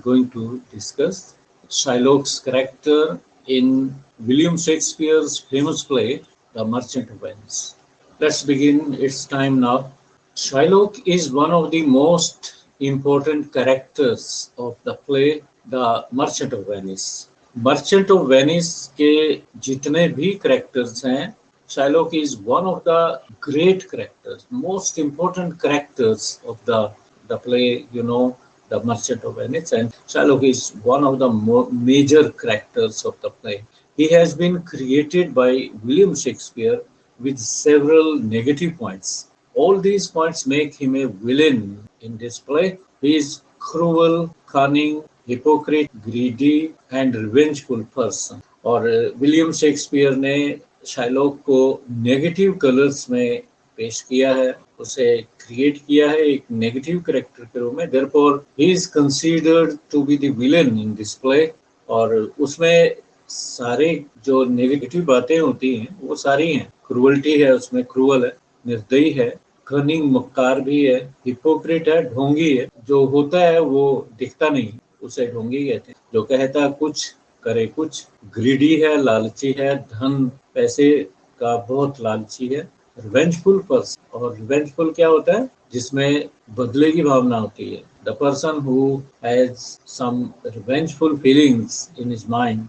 going to discuss Shylock's character in William Shakespeare's famous play, The Merchant of Venice. Let's begin. It's time now. Shylock is one of the most important characters of the play The Merchant of Venice. Merchant of Venice के जितने भी characters हैं, Shylock is one of the great characters, most important characters of the play, The Merchant of Venice, and Shylock is one of the major characters of the play. He has been created by William Shakespeare with several negative points. All these points make him a villain in this play. He is cruel, cunning, hypocrite, greedy and revengeful person. और William Shakespeare ने Shylock को negative colours में पेश किया है, उसे create किया है एक नेगेटिव कैरेक्टर के रूप में. Therefore he is considered to be the villain in this play. और उसमें सारे जो नेगेटिव बातें होती हैं वो सारी हैं. क्रूअल्टी है, उसमें क्रूअल है, निर्दयी है, कनिंग मक्कार भी है, हिपोक्रेट है, ढोंगी है. जो होता है वो दिखता नहीं, उसे ढोंगी कहते हैं. जो कहता कुछ करे कुछ, ग्रीडी है, लालची है, धन पैसे का बहुत लालची है. रिवेंजफुल पर्सन, और रिवेंजफुल क्या होता है? जिसमें बदले की भावना होती है. The person who has some revengeful feelings in his mind,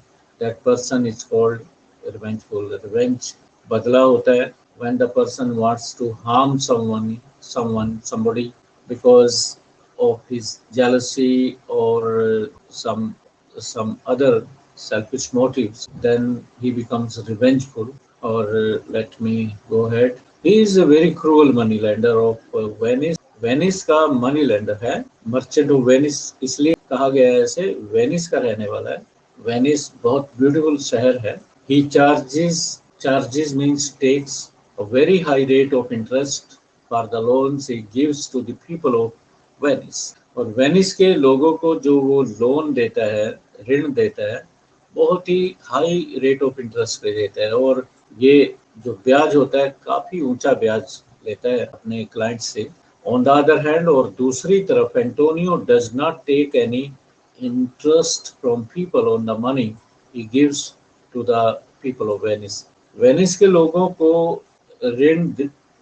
that person is called revengeful. Revenge बदला होता है when the person wants to harm somebody because of his jealousy or some other selfish motives, then he becomes revengeful. Or let me go ahead. He is a very cruel moneylender of Venice. Venice का money lender है. Merchant of Venice इसलिए कहा गया है, ऐसे Venice का रहने वाला है. वेनिस बहुत ब्यूटीफुल शहर है. ही charges means takes a very high rate of interest for the loans he gives to the people of Venice. और वेनिस के लोगों को जो वो लोन देता है, ऋण देता है, बहुत ही हाई रेट ऑफ इंटरेस्ट पे देता है. और ये जो ब्याज होता है काफी ऊंचा ब्याज लेता है अपने क्लाइंट से. ऑन द अदर हैंड, और दूसरी तरफ, Antonio does not take any interest from people on the money he gives to the people of Venice. Venice के लोगों को ऋण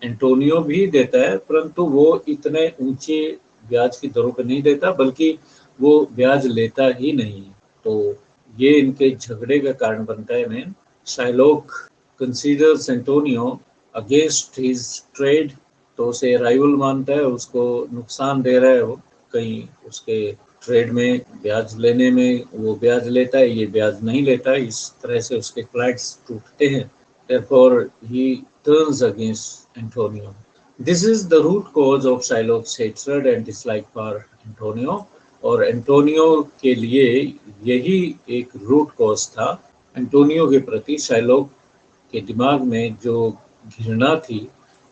एंटोनियो भी देता है, परंतु वो इतने ऊंचे ब्याज की दरों पर नहीं देता, बल्कि वो ब्याज लेता ही नहीं. तो ये इनके झगड़े का कारण बनता है. Man Shylock considers Antonio against his trade, तो उसे राइवल मानता है, उसको नुकसान दे रहा है. वो कहीं उसके ट्रेड में ब्याज लेने में वो ब्याज लेता है, ये ब्याज नहीं लेता. इस तरह से उसके क्लाइंट्स टूटते हैं. Therefore, he turns against Antonio. This is the root cause of Shylock's hatred and dislike for Antonio. और एंटोनियो के लिए यही एक रूट कॉज था. एंटोनियो के प्रति शाइलॉक के दिमाग में जो घृणा थी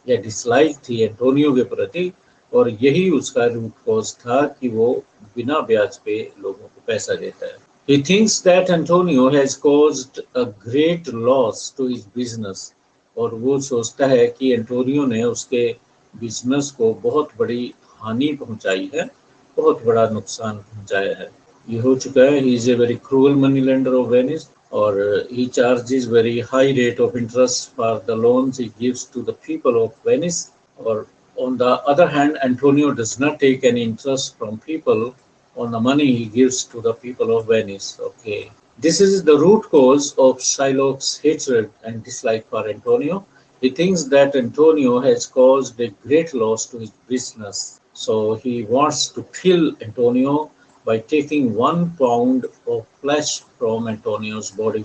या डिसलाइक थी एंटोनियो के प्रति, और यही उसका रूट कॉज था कि वो बिना ब्याज पे लोगों को पैसा देता है. He thinks that Antonio has caused a great loss to his business. और वो सोचता है कि एंटोनियो ने उसके बिजनेस को बहुत बड़ी हानि पहुंचाई है, बहुत बड़ा नुकसान पहुंचाया है. ये हो चुका है. He is a very cruel money lender of Venice, और he charges very high rate of interest for the loans he gives to the people of Venice. और on the other hand, Antonio does not take any interest from people on the money he gives to the people of Venice. Okay. This is the root cause of Shylock's hatred and dislike for Antonio. He thinks that Antonio has caused a great loss to his business. So he wants to kill Antonio by taking 1 pound of flesh from Antonio's body.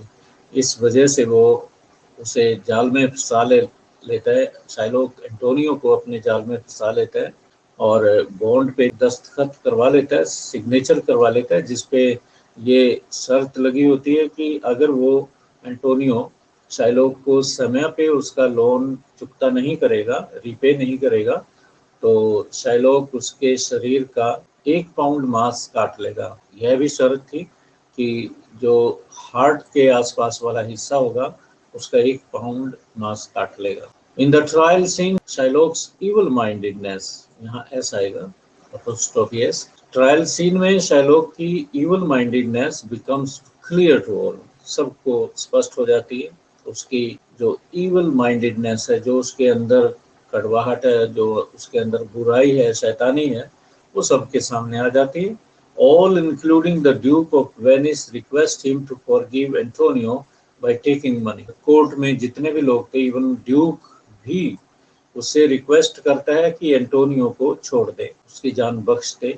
इस वजह से वो उसे जाल में फंसा लेता है. शाइलॉक एंटोनियो को अपने जाल में फंसा लेता है और बॉन्ड पे दस्तखत करवा लेता है, सिग्नेचर करवा लेता है, जिसपे ये शर्त लगी होती है कि अगर वो एंटोनियो शाइलॉक को समय पे उसका लोन चुकता नहीं करेगा, रीपे नहीं करेगा, तो शाइलॉक उसके शरीर का 1 पाउंड मांस काट लेगा. यह भी शर्त थी कि जो हार्ट के आसपास वाला हिस्सा होगा उसका 1 पाउंड मांस काट लेगा. In the trial scene, Shylock's evil-mindedness, यहाँ S आएगा, apostrophe S, ट्रायल सीन में शाइलॉक की evil mindedness becomes clear to all, सबको स्पष्ट हो जाती है। उसकी जो इवल माइंडेडनेस है, जो उसके अंदर कड़वाहट है, जो उसके अंदर बुराई है, शैतानी है, वो सबके सामने आ जाती है। All including the duke of Venice request him to forgive Antonio by taking money. Court में जितने भी लोग थे, इवन ड्यूक भी उससे रिक्वेस्ट करता है कि एंटोनियो को छोड़ दे, उसकी जान बख्श दे।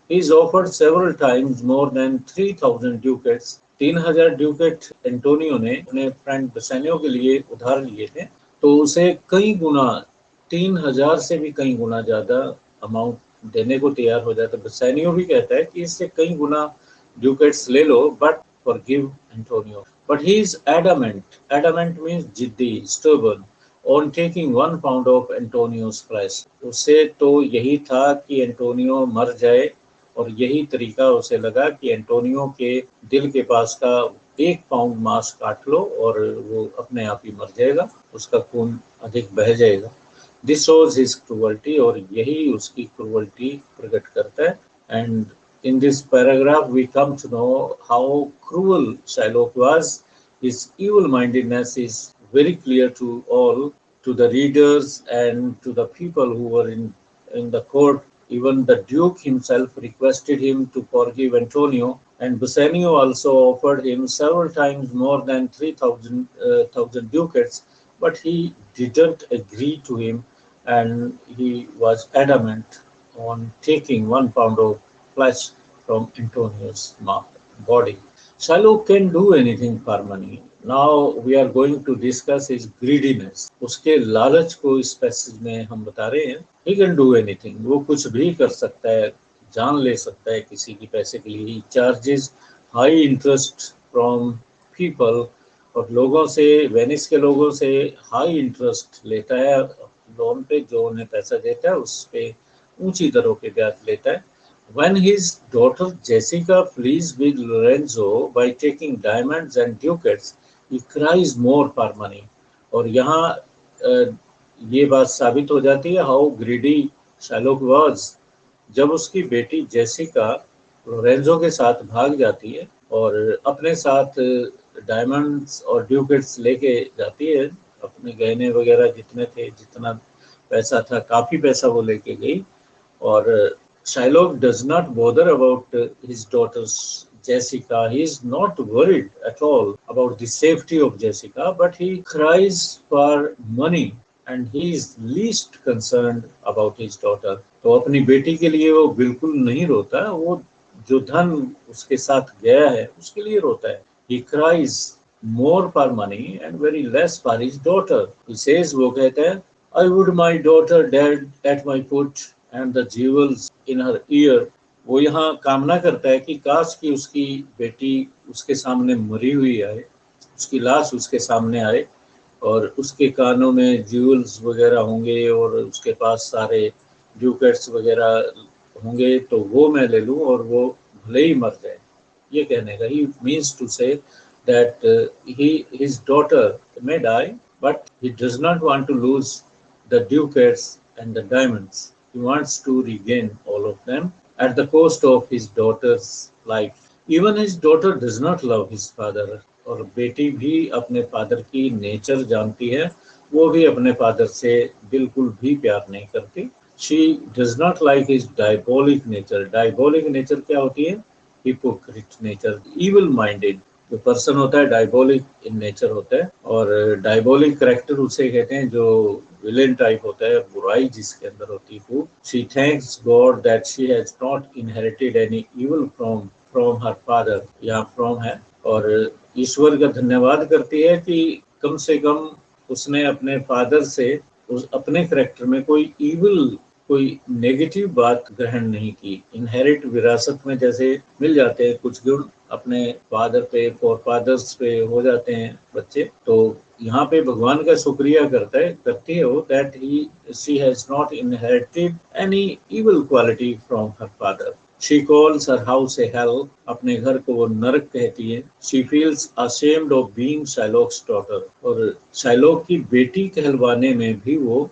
He is offered several times more than 3,000 ducats. 3,000 ड्यूकेट Antonio ने अपने फ्रेंड बसेनियो के लिए उधार लिए थे, तो उसे कई गुना, 3,000 से भी कई गुना ज्यादा अमाउंट देने को तैयार हो जाता है। बसेनियो भी कहता है कि इससे कई गुना ड्यूकेट्स ले लो, but forgive Antonio. But he is adamant, adamant means जिद्दी, stubborn, on taking 1 pound of Antonio's flesh. उसे तो यही था कि एंटोनियो मर जाए, और यही तरीका उसे लगा कि एंटोनियो के दिल के पास का 1 पाउंड मांस काट लो और वो अपने आप ही मर जाएगा, उसका खून अधिक बह जाएगा। दिस शोज हिज क्रूअल्टी, और यही उसकी क्रूअल्टी प्रकट करता है। And in this paragraph we come to know how cruel Shylock was. His evil-mindedness is very clear to all, to the readers and to the people who were in the court. Even the Duke himself requested him to forgive Antonio, and Bassanio also offered him several times more than 3,000 ducats, but he didn't agree to him, and he was adamant on taking 1 pound of flesh from Antonio's body. Shylock can do anything for money. Now we are going to discuss his greediness. उसके लालच को इस passage में हम बता रहे हैं। He can do anything. वो कुछ भी कर सकता है, जान ले सकता है किसी की पैसे के लिए। He charges high interest from people, और लोगों से, वेनिस के लोगों से हाई इंटरेस्ट लेता है लोन पे, जो उन्हें पैसा देता है उस पे ऊंची दरों के ब्याज लेता है। When his daughter Jessica flees with Lorenzo by taking diamonds and ducats, he cries more for money. और यहाँ ये बात साबित हो जाती है how greedy Shylock was. जब उसकी बेटी जेसिका लोरेंजो के साथ भाग जाती है और अपने साथ डायमंड्स और ड्यूकेट्स लेके जाती है, अपने गहने वगैरह जितने थे, जितना पैसा था, काफी पैसा वो लेके गई। और Shylock does not bother about his daughter's Jessica. He is not worried at all about the safety of Jessica, but he cries for money and he is least concerned about his daughter. तो अपनी बेटी के लिए वो बिल्कुल नहीं रोता, वो जो धन उसके साथ गया है उसके लिए रोता है। He cries more for money and very less for his daughter. He says, वो कहता है, I would my daughter dead at my foot and the jewels in her ear. वो यहाँ कामना करता है कि काश कि उसकी बेटी उसके सामने मरी हुई आए, उसकी लाश उसके सामने आए और उसके कानों में ज्यूल्स वगैरह होंगे और उसके पास सारे ड्यूकेट्स वगैरह होंगे, तो वो मैं ले लूँ और वो भले ही मर जाए। ये कहने का, he means to say that his daughter may die, but he does not want to lose the ducats and the diamonds. He wants to regain all of them at the cost of his daughter's life. Even his daughter does not love his father. और बेटी भी अपने father की nature जानती है, वो भी अपने फादर से बिल्कुल भी प्यार नहीं करती। She does not like his diabolic nature. Diabolic nature क्या होती है? Hypocrite nature, evil minded। जो पर्सन होता है डायबोलिक इन नेचर होता है, और डायबोलिक करेक्टर उसे कहते हैं जो विलेन टाइप होता है, बुराई जिसके अंदर होती है। She thanks God that she has not inherited any evil from her father, यहाँ फ्रॉम है, और ईश्वर का धन्यवाद करती है कि कम से कम उसने अपने फादर से उस अपने करेक्टर में कोई इविल, कोई नेगेटिव बात ग्रहण नहीं की। इनहेरिट विरासत में जैसे मिल जाते हैं कुछ गुण, अपने फादर पे, फोर फादर्स पे हो जाते हैं बच्चे, तो यहाँ पे भगवान का शुक्रिया करती है वो, that she has not inherited any evil quality from her father. She calls her house a hell, अपने घर को वो नरक कहती है। She feels ashamed of being Shylock's daughter, और शाइलॉक की बेटी कहलवाने में भी वो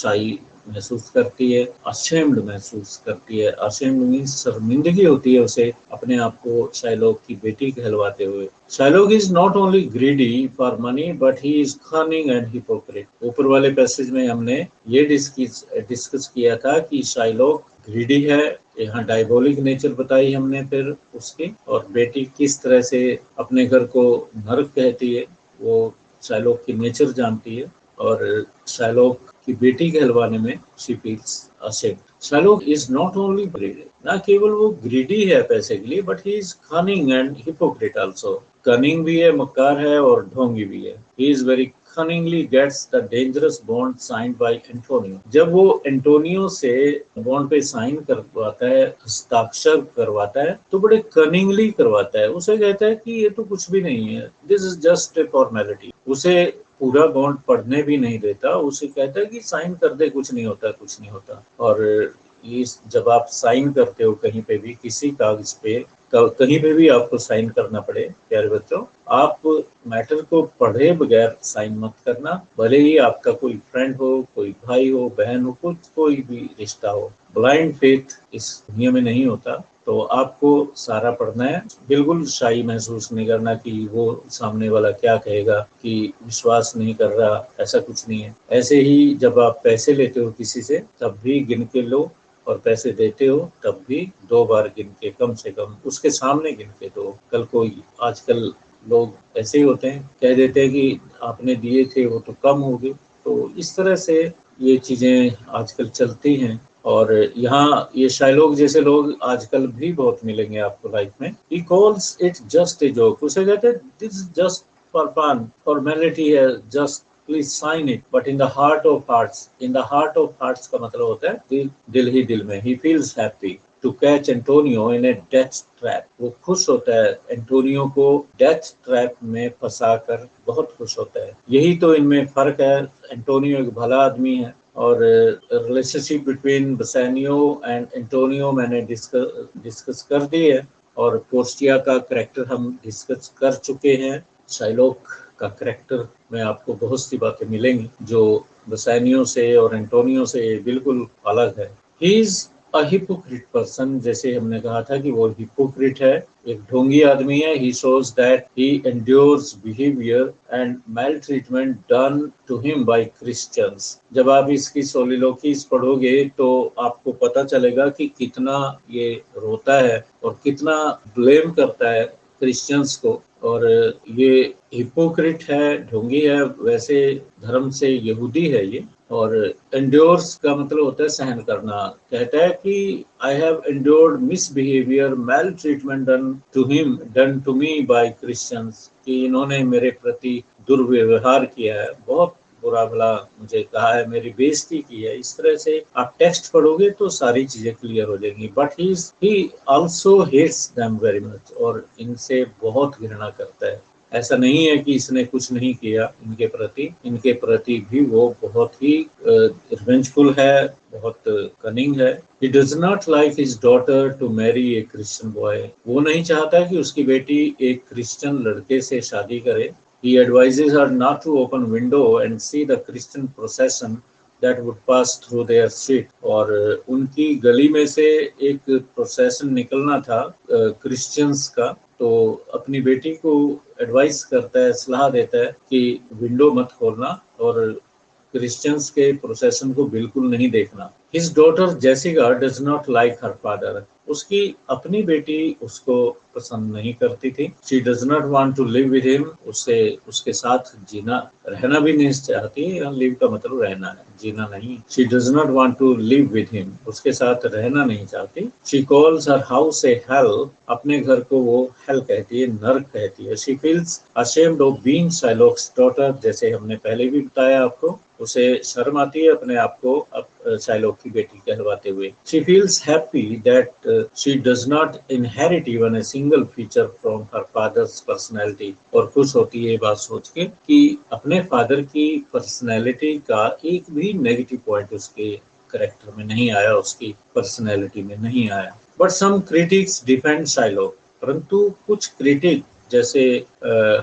शाई महसूस करती है, अशेम्ड महसूस करती है। अशेम्ड मीन्स शर्मिंदगी होती है उसे अपने आप को शाइलॉक की बेटी कहलवाते हुए। Shylock is not only greedy for money but he is cunning and hypocrite. ऊपर वाले पैसेज में हमने ये डिस्कस किया था कि शाइलॉक ग्रीडी है, यहाँ डायबोलिक नेचर बताई हमने फिर उसकी, और बेटी किस तरह से अपने घर को नरक कहती है वो शाइलॉक की नेचर जानती है, और शाइलॉक की बेटी कहलवाने में she feels ashamed. Shylock is not only greedy, ना केवल वो ग्रीडी है पैसे के लिए, but he is cunning and hypocrite also. Cunning भी है, मक्कार है, और ढोंगी भी है। He is very cunningly gets the dangerous bond signed by Antonio। जब वो एंटोनियो से बॉन्ड पे साइन करवाता है, हस्ताक्षर करवाता है, तो बड़े कनिंगली करवाता है। उसे कहता है कि ये तो कुछ भी नहीं है, this is just a formality. उसे पूरा बॉन्ड पढ़ने भी नहीं देता, उसे कहता है कि साइन कर दे, कुछ नहीं होता, कुछ नहीं होता। और ये जब आप साइन करते हो कहीं पे भी, किसी कागज पे कहीं पे भी आपको साइन करना पड़े, प्यारे बच्चों, आप मैटर को पढ़े बगैर साइन मत करना। भले ही आपका कोई फ्रेंड हो, कोई भाई हो, बहन हो, कुछ कोई भी रिश्ता हो। ब्लाइंड फेथ इस दुनिया में नहीं होता, तो आपको सारा पढ़ना है। बिल्कुल शाई महसूस नहीं करना कि वो सामने वाला क्या कहेगा, कि विश्वास नहीं कर रहा, ऐसा कुछ नहीं है। ऐसे ही जब आप पैसे लेते हो किसी से, तब भी गिन के लो, और पैसे देते हो तब भी 2 बार गिन के, कम से कम उसके सामने गिन के दो। कल कोई, आजकल लोग ऐसे ही होते हैं, कह देते हैं कि आपने दिए थे वो तो कम हो गए। तो इस तरह से ये चीजें आजकल चलती हैं, और यहाँ ये शाइलॉक जैसे लोग आजकल भी बहुत मिलेंगे आपको लाइफ में। He calls it just a joke. उसे कहते हैं this is just for fun, formality है, just please sign it. But in the heart of hearts, in the heart of hearts का मतलब होता है दिल, दिल ही दिल में। He feels happy to catch Antonio in a death trap. वो खुश होता है एंटोनियो को डेथ ट्रैप में फंसा कर, बहुत खुश होता है। यही तो इनमें फर्क है। एंटोनियो एक भला आदमी है, और रिलेशनशिप बिटवीन बसानियो एंड एंटोनियो मैंने डिस्कस कर दी है, और पोर्शिया का करेक्टर हम डिस्कस कर चुके हैं। शाइलॉक का करेक्टर में आपको बहुत सी बातें मिलेंगी जो बसानियो से और एंटोनियो से बिल्कुल अलग है। He is a hypocrite person, जैसे हमने कहा था कि वो हिपोक्रिट है, एक ढोंगी आदमी है। He shows that he endures behaviour and maltreatment done to him by Christians. जब आप इसकी सोलिलोकीज पढ़ोगे तो आपको पता चलेगा कि कितना ये रोता है और कितना ब्लेम करता है क्रिश्चियंस को। और ये हिपोक्रिट है, ढोंगी है, वैसे धर्म से यहूदी है ये। और एंड्योर्स का मतलब होता है सहन करना। कहता है कि I have endured misbehaviour, maltreatment done to me by Christians, कि इन्होंने मेरे प्रति दुर्व्यवहार किया है, बहुत बुरा भला मुझे कहा है, मेरी बेइज्जती की है। इस तरह से आप टेक्स्ट पढ़ोगे तो सारी चीजें क्लियर हो जाएंगी। But he also hates them very much, और इनसे बहुत घृणा करता है। ऐसा नहीं है कि इसने कुछ नहीं किया इनके प्रति भी वो बहुत ही रिवेंजफुल है, बहुत कनिंग है। He does not like his daughter to marry a Christian boy। वो नहीं चाहता कि उसकी बेटी एक क्रिश्चियन लड़के से शादी करे। He advises her not to open window and see the Christian procession that would pass through their street। और उनकी गली में से एक प्रोसेशन निकलना था क्रिश्चियंस का, तो अपनी बेटी को एडवाइस करता है, सलाह देता है कि विंडो मत खोलना और क्रिश्चियंस के प्रोसेशन को बिल्कुल नहीं देखना। His daughter Jessica does not like her father. उसकी अपनी बेटी उसको पसंद नहीं करती थी। She does not want to live with him. उसके साथ जीना, रहना भी नहीं चाहती। लिव का मतलब रहना है, जीना नहीं। She does not want to live with him, उसके साथ रहना नहीं चाहती। She calls her house a hell. अपने घर को वो हेल कहती है, नर्क कहती है। She feels ashamed of being Shylock's daughter, जैसे हमने पहले भी बताया आपको, उसे शर्म आती है अपने आप को अब शाइलॉक की बेटी कहलवाते हुए। She feels happy that she does not inherit even a single feature from her father's personality. और खुश होती है ये बात सोच के कि अपने फादर की पर्सनैलिटी का एक भी नेगेटिव पॉइंट उसके करेक्टर में नहीं आया, उसकी पर्सनैलिटी में नहीं आया। But some critics defend Shylock. परंतु कुछ क्रिटिक जैसे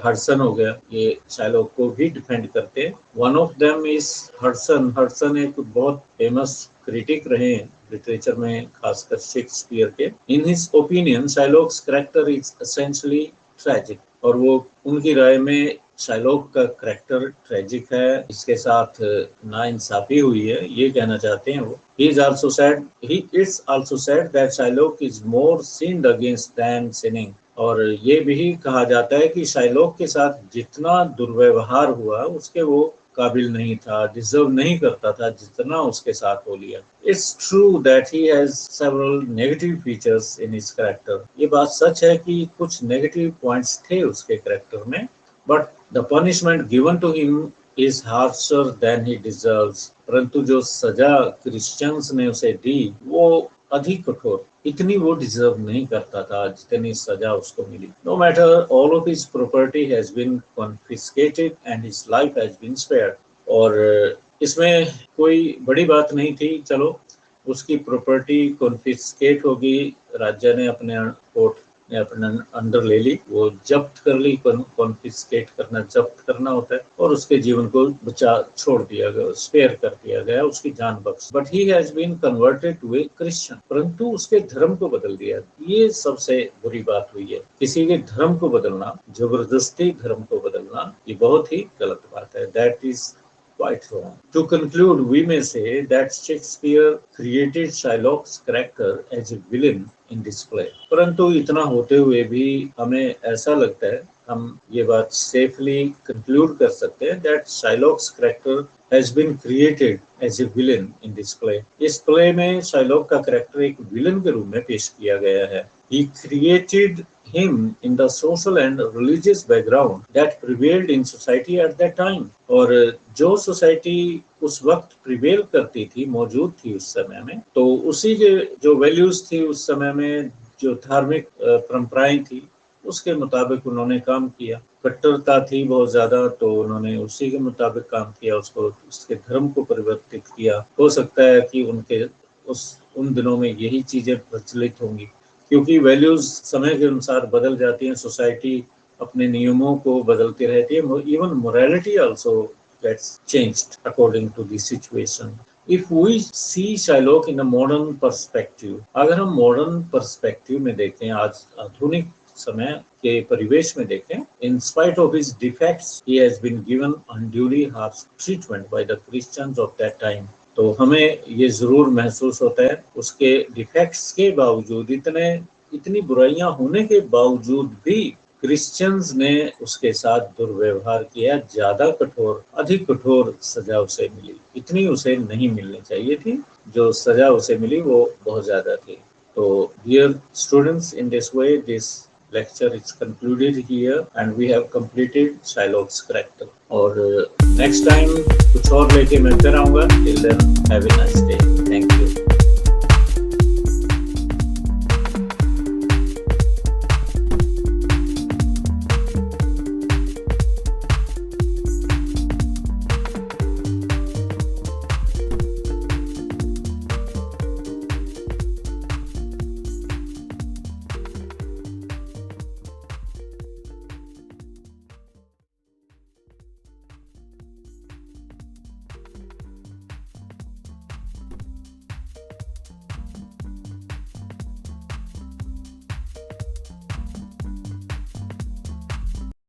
हडसन हो गया, ये शाइलॉक को भी डिफेंड करते हैं। One of them is Hudson. Hudson एक बहुत फेमस क्रिटिक रहे हैं लिटरेचर में, खासकर शेक्सपियर के। In his opinion Shylock's character is essentially tragic, और वो उनकी राय में शाइलॉक का करैक्टर ट्रेजिक है, इसके साथ नाइंसाफी हुई है, ये कहना चाहते हैं वो। He is also said, he is also said that Shylock is more sinned against than sinning, और ये भी कहा जाता है कि शाइलॉक के साथ जितना दुर्व्यवहार हुआ उसके वो काबिल नहीं था, डिजर्व नहीं करता था जितना उसके साथ हो लिया। It's true that he has several negative features in his character. ये बात सच है कि कुछ नेगेटिव पॉइंट्स थे उसके कैरेक्टर में, but the punishment given to him is harsher than he deserves. परंतु जो सजा क्रिश्चियंस ने उसे दी वो अधिक कठोर, इतनी वो डिजर्व नहीं करता था जितनी सजा उसको मिली। No matter, all of his property has been confiscated and his life has been spared. और इसमें कोई बड़ी बात नहीं थी, चलो उसकी प्रॉपर्टी कॉन्फिस्केट होगी, राज्य ने अपने कोर्ट ने अपने अंडर ले ली, वो जब्त कर ली। कॉन्फिस्केट करना जब्त करना होता है, और उसके जीवन को बचा छोड़ दिया गया, स्पेयर कर दिया गया, उसकी जान बख्श। But he has been converted to a Christian, परंतु उसके धर्म को बदल दिया। ये सबसे बुरी बात हुई है, किसी के धर्म को बदलना, जबरदस्ती धर्म को बदलना, ये बहुत ही गलत बात है। That is quite wrong. To conclude, we may say that Shakespeare created Shylock's character as a villain in this play. परंतु इतना होते हुए भी हमें ऐसा लगता है, हम ये बात सेफली कंक्लूड कर सकते हैं that Shylock's character has been created as a villain in this play. इस प्ले में शाइलॉक का कैरेक्टर एक विलन के रूप में पेश किया गया है। He created him in the social and religious background that prevailed in society at that time. और जो सोसाइटी उस वक्त प्रिवेल करती थी, मौजूद थी उस समय में, तो उसी के जो वैल्यूज थी उस समय में, जो धार्मिक परंपराएं थी, उसके मुताबिक उन्होंने काम किया। कट्टरता थी बहुत ज्यादा, तो उन्होंने उसी के मुताबिक काम किया, उसको उसके धर्म को परिवर्तित किया। हो सकता है कि उनके उन दिनों में यही चीजें प्रचलित होंगी, क्योंकि वैल्यूज समय के अनुसार बदल जाती हैं, सोसाइटी अपने नियमों को बदलती रहती है। Even morality also gets changed according to the situation. If we see Shylock in a modern perspective, अगर हम मॉडर्न पर्सपेक्टिव में देखें, आज आधुनिक समय के परिवेश में देखें, in spite of his defects he has been given unduly harsh treatment by the Christians of that time. तो हमें ये जरूर महसूस होता है, उसके डिफेक्ट्स के बावजूद, इतनी बुराइयां होने के बावजूद भी क्रिश्चियंस ने उसके साथ दुर्व्यवहार किया, ज्यादा कठोर, अधिक कठोर सजा उसे मिली। इतनी उसे नहीं मिलनी चाहिए थी, जो सजा उसे मिली वो बहुत ज्यादा थी। तो dear students, in this way this lecture is concluded here and we have completed Shylock's character. और next time कुछ और लेके मैं फिर आऊंगा। Till then, have a nice day.